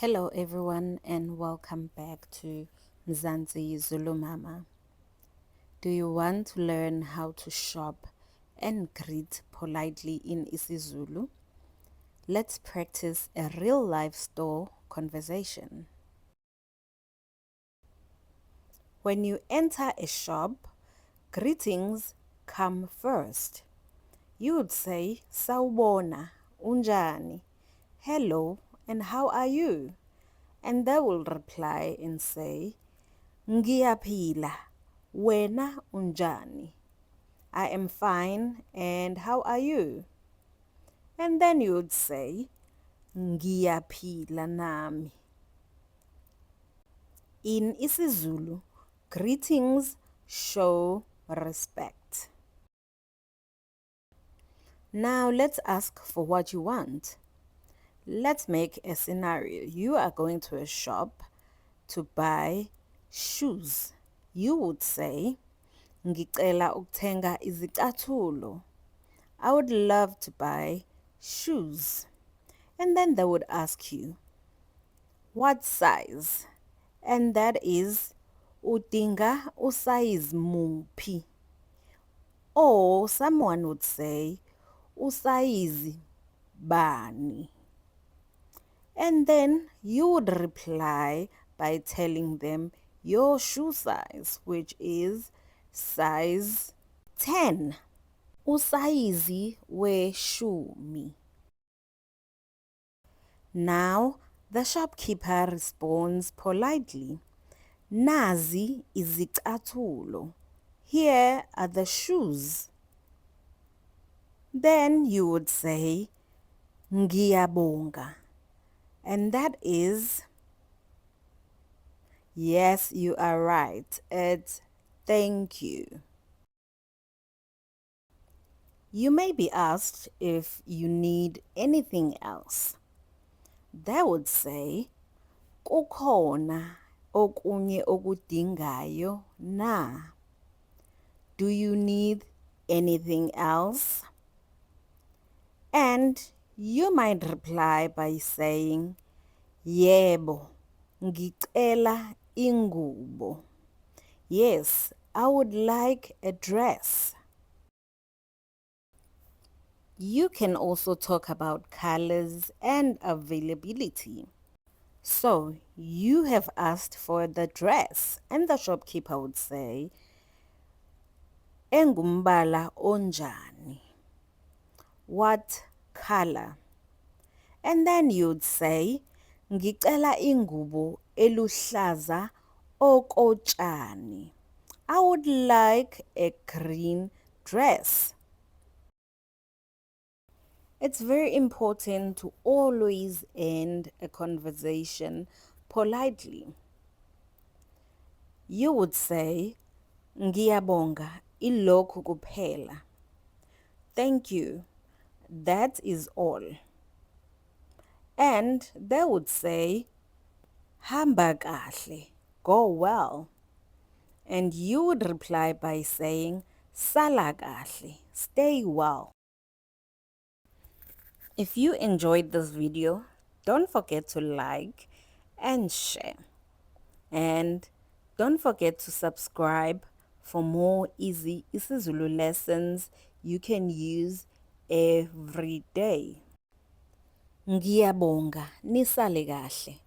Hello everyone and welcome back to Mzansi Zulu Mama. Do you want to learn how to shop and greet politely in isiZulu? Let's practice a real life store conversation. When you enter a shop, greetings come first. You would say sawubona, unjani, hello, and how are you? And they will reply and say, Ngiyaphila, wena unjani? I am fine, and how are you? And then you would say, Ngiyaphila nami. In isiZulu, greetings show respect. Now let's ask for what you want. Let's make a scenario. You are going to a shop to buy shoes. You would say, Ngicela ukuthenga izicathulo. I would love to buy shoes. And then they would ask you, what size? And that is, udinga usize muphi? Or someone would say, usize bani? And then you would reply by telling them your shoe size, which is size 10. Usayizi weshumi. Now the shopkeeper responds politely. Nazi izicathulo. Here are the shoes. Then you would say ngiyabonga. And that is, yes, you are right. It's thank you. You may be asked if you need anything else. They would say, kukhona okunye okudingayo na? Do you need anything else? And you might reply by saying, yebo, ngicela ingubo. Yes, I would like a dress. You can also talk about colors and availability. So you have asked for the dress, and the shopkeeper would say, engumbala onjani? What color? And then you'd say, ngicela ingubo eluhlaza okotshani. I would like a green dress. It's very important to always end a conversation politely. You would say, ngiyabonga ilokhu kuphela. Thank you. That is all. And they would say, hamba kahle, go well. And you would reply by saying, sala kahle, stay well. If you enjoyed this video, don't forget to like and share. And don't forget to subscribe for more easy isiZulu lessons you can use every day. Ngiyabonga, nisale kahle.